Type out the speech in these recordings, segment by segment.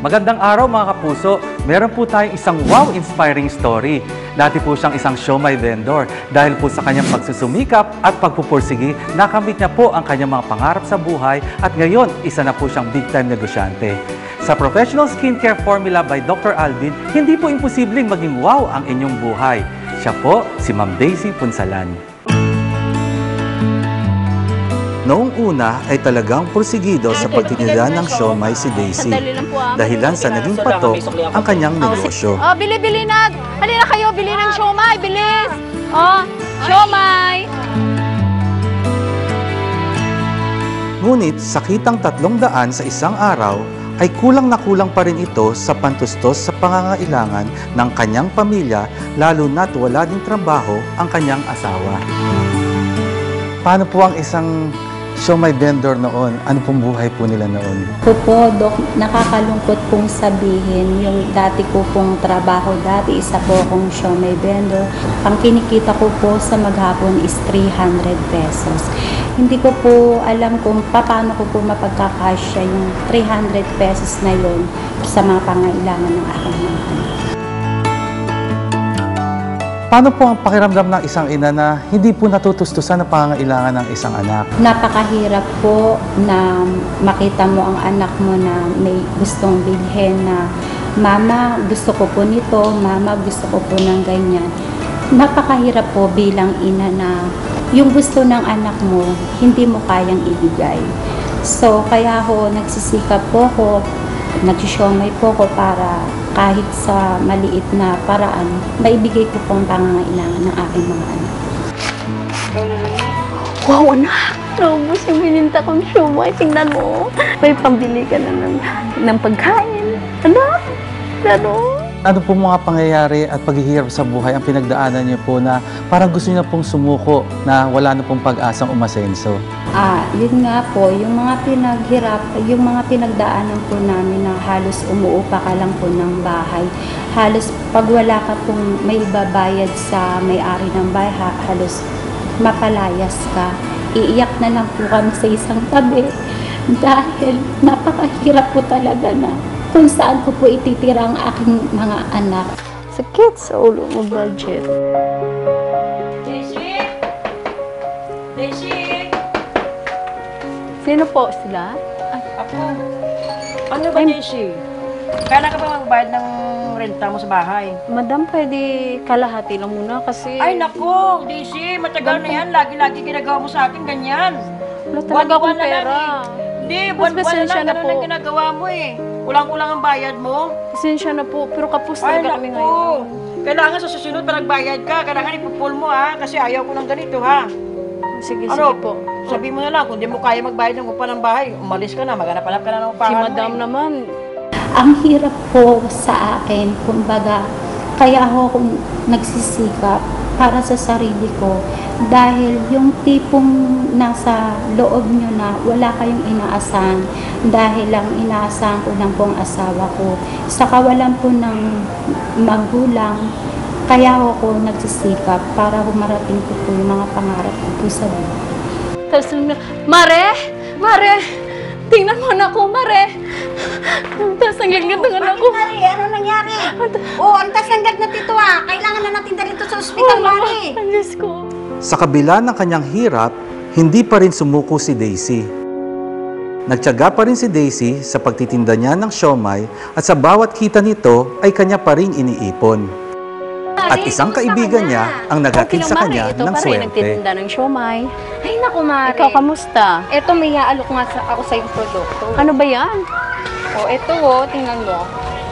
Magandang araw mga kapuso. Meron po tayong isang wow-inspiring story. Dati po siyang isang siomai vendor. Dahil po sa kanyang pagsusumikap at pagpupursigi, nakamit niya po ang kanyang mga pangarap sa buhay at ngayon, isa na po siyang big-time negosyante. Sa Professional Skincare Formula by Dr. Alvin, hindi po imposibleng maging wow ang inyong buhay. Siya po si Ma'am Daisy Punsalan. Noong una ay talagang pursigido sa pagtitinda ng siomai si Daisy. Dahilan sa naging patok ang kanyang negosyo. Oh, bili-bili na! Halina kayo, bili ng siomai! Bilis! Oh, siomai! Ngunit sa kitang 300 sa isang araw, ay kulang na kulang pa rin ito sa pantustos sa pangangailangan ng kanyang pamilya, lalo na't wala ding trabaho ang kanyang asawa. Paano po ang isang siomai vendor noon? Ano pong buhay po nila noon? Po, Dok, nakakalungkot pong sabihin, yung dati ko pong trabaho, dati isa po akong siomai vendor. Ang kinikita ko po sa maghapon is 300 pesos. Hindi ko po alam kung paano ko po mapagkakasya yung 300 pesos na yun sa mga pangailangan ng aking mga anak. Paano po ang pakiramdam ng isang ina na hindi po natutustusan ang pangangailangan ng isang anak? Napakahirap po na makita mo ang anak mo na may gustong bilhin na, "Mama, gusto ko po nito, Mama, gusto ko po ng ganyan." Napakahirap po bilang ina na yung gusto ng anak mo, hindi mo kayang ibigay. So, kaya ako nagsisikap po ko, nagsisiomay po ko para kahit sa maliit na paraan, maibigay ko pong pangangailangan ng aking mga anak. Wow, anak! Naubos yung bininta kong siomai. Tingnan mo. May pambili ka na ng pagkain. Anak! Ano po mga pangyayari at paghihirap sa buhay ang pinagdaanan niyo po na parang gusto niyo na pong sumuko na wala na pong pag-asang umasenso? Yun nga po, yung mga pinagdaanan po namin na halos umuupa ka lang po ng bahay. Halos pag wala ka pong may babayad sa may-ari ng bahay, halos mapalayas ka. Iiyak na lang po kami sa isang tabi dahil napakahirap po talaga na kung saan ko po ititira ang aking mga anak. Sakit sa ulo mo budget. Daisy! Daisy! Sino po sila? Ako. Ano ba, Daisy? Kailan ka ba magbayad ng renta mo sa bahay? Madam, pwede kalahati lang muna kasi... Ay, naku! Daisy, matagal na yan. Lagi-lagi ginagawa mo sa akin ganyan. Wala talaga akong pera. Hindi, buwan-buwan na lang. Ganun ang ginagawa mo eh. Kulang-kulang ang bayad mo. Pasensya na po, pero kapos talaga kami ngayon. Kailangan sa susunod pa nagbayad ka. Kailangan ipupul mo ha, kasi ayaw ko ng ganito ha. Sige, Ano? sige po. Sabi mo na lang, kung di mo kaya magbayad ng upa ng bahay, umalis ka na, maghanap-hanap ka na ng upahan Si mo madam eh. naman. Ang hirap po sa akin, kumbaga, kaya ako nagsisikap para sa sarili ko dahil yung tipong nasa loob nyo na wala kayong inaasahan dahil lang inaasahan ko lang po ang asawa ko. Sa kawalan po ng magulang, kaya ako nagsisikap para humarating ko po yung mga pangarap ko po sa buhay. Tapos, Mare! Mare! Tingnan mo na ko, Mare! Tapos ang gaganda ng anak ko. Mari, ano nangyari? Ang tasanggat na tito Kailangan na natin dito sa ospital, Mari. Ang Diyos ko. Sa kabila ng kanyang hirap, hindi pa rin sumuko si Daisy. Nagtiyaga pa rin si Daisy sa pagtitinda niya ng siomai at sa bawat kita nito ay kanya pa rin iniipon. At isang kaibigan niya ang naghatid sa kanya ng Ito pa rin swerte. nagtitinda ng siomai. Ay, naku, Mari. Ikaw, kamusta? Ito, may haalok nga ako sa yung produkto. Ano ba yan? Ito, tingnan mo.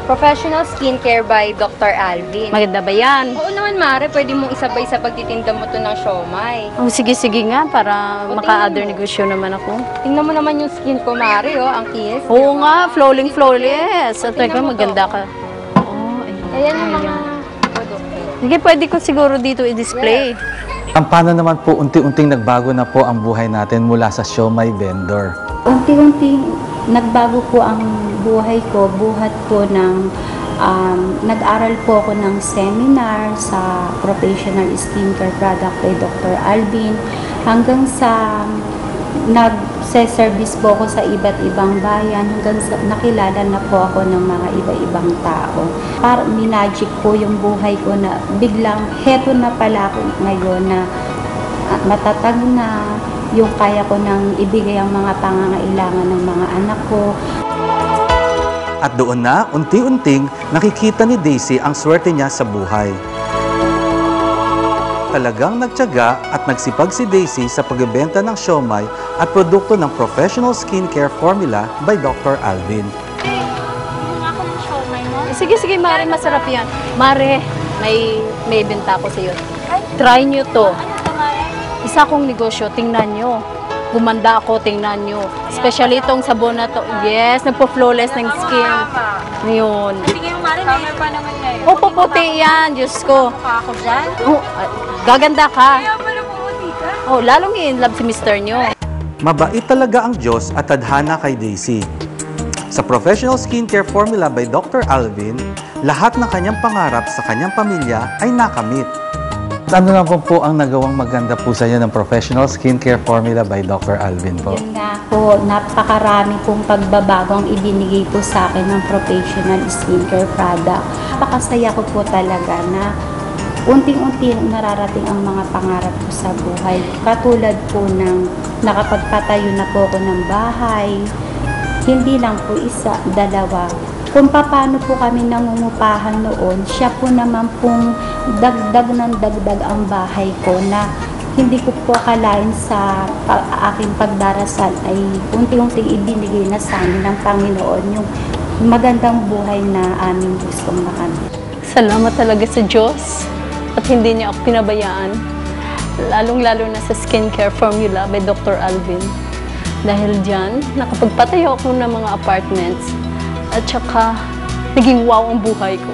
Professional Skincare by Dr. Alvin. Maganda ba yan? Oo naman, Mari. Pwede mong isabay sa pagtitinda mo to ng siomai. Oh, sige nga, para O, maka-other tingnan mo. negosyo naman ako. Tingnan mo naman yung skin ko, Mari, ang kiss. Oo nga, flawless. At Tingnan teka, mo maganda to. ka. Oo, Ayan yung mga produkto. Sige, pwede ko siguro dito i-display. Ang paano naman po unti-unting nagbago na po ang buhay natin mula sa siomai vendor. Unti-unti nagbago po ang buhay ko, buhat po ng nag-aral po ako ng seminar sa Professional Skincare Product by Dr. Alvin hanggang sa nagse-service po ako sa iba't ibang bayan hanggang sa nakilala na po ako ng mga iba-ibang tao. Parang minagic po yung buhay ko na biglang heto na pala ako ngayon na matatag na yung kaya ko nang ibigay ang mga pangangailangan ng mga anak ko. At doon na, unti-unting nakikita ni Daisy ang swerte niya sa buhay. Talagang nagtiyaga at nagsipag si Daisy sa pagbebenta ng siomai at produkto ng Professional Skincare Formula by Dr. Alvin. Sige, Mare, masarap yan. Mare, may benta ko sa iyo. Try nyo to. Isa kong negosyo, tingnan nyo. Gumanda ako, tingnan nyo. Especially itong sabon na to. Yes, nagpo-flawless ng skin. Ngayon. Sige, Mare, may pa naman ngayon. Oh, puputi yan, Diyos ko. Mukha ako dyan. Oh, gaganda ka. Kaya pala pumuti ka. Oh, lalong in love si Mr. nyo. Mabait talaga ang Diyos at tadhana kay Daisy. Sa Professional Skincare Formula by Dr. Alvin, lahat ng kanyang pangarap sa kanyang pamilya ay nakamit. Ano na po ang nagawang maganda po sa inyo ng Professional Skincare Formula by Dr. Alvin po? Yun nga po, napakarami pong pagbabago ang ibinigay po sa akin ng professional skincare product. Napakasaya ko po talaga na unting-unti nararating ang mga pangarap ko sa buhay. Katulad po ng nakapagpatayo na po ako ng bahay, hindi lang po isa, dalawa. Kung paano po kami nangungupahan noon, siya po naman pong dagdag ng dagdag ang bahay ko na hindi ko po akalain sa aking pagdarasal ay unti-unting ibinigay na sa amin ng Panginoon yung magandang buhay na aming gustong makamit. Salamat talaga sa Diyos at hindi niya ako pinabayaan. Lalong-lalo na sa Skincare Formula by Dr. Alvin. Dahil dyan, nakapagpatayo ako ng mga apartments at saka naging wow ang buhay ko.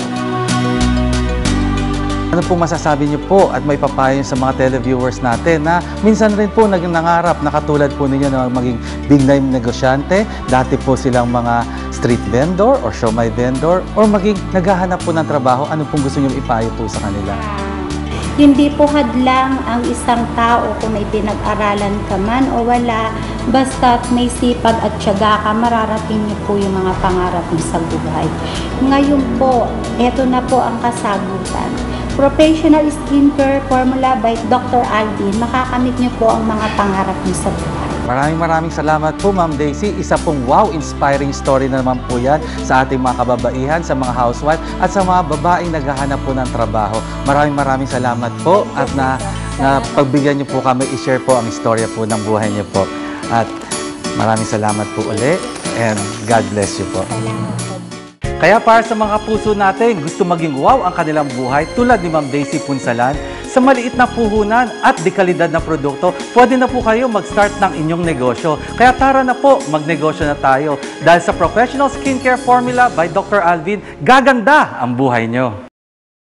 Ano pong masasabi niyo po at may papayo sa mga televiewers natin na minsan rin po naging nangarap na katulad po ninyo na maging big name negosyante, dati po silang mga street vendor or siomai vendor or maging naghahanap po ng trabaho, ano pong gusto niyo ipayo po sa kanila? Hindi po hadlang ang isang tao kung may pinag-aralan ka man o wala, basta't may sipag at tiyaga ka, mararating niyo po yung mga pangarap niyo sa buhay. Ngayon po, eto na po ang kasagutan. Professional Skincare Formula by Dr. Alvin, makakamit niyo po ang mga pangarap niyo sa buhay. Maraming salamat po, Ma'am Daisy. Isa pong wow-inspiring story na naman po yan sa ating mga kababaihan, sa mga housewife, at sa mga babaeng naghahanap po ng trabaho. Maraming salamat po at na pagbigyan niyo po kami, i-share po ang istorya po ng buhay niyo po. At maraming salamat po uli and God bless you po. Kaya para sa mga puso natin, gusto maging wow ang kanilang buhay tulad ni Ma'am Daisy Punsalan, sa maliit na puhunan at dekalidad na produkto, pwede na po kayo mag-start ng inyong negosyo. Kaya tara na po, magnegosyo na tayo. Dahil sa Professional Skincare Formula by Dr. Alvin, gaganda ang buhay nyo.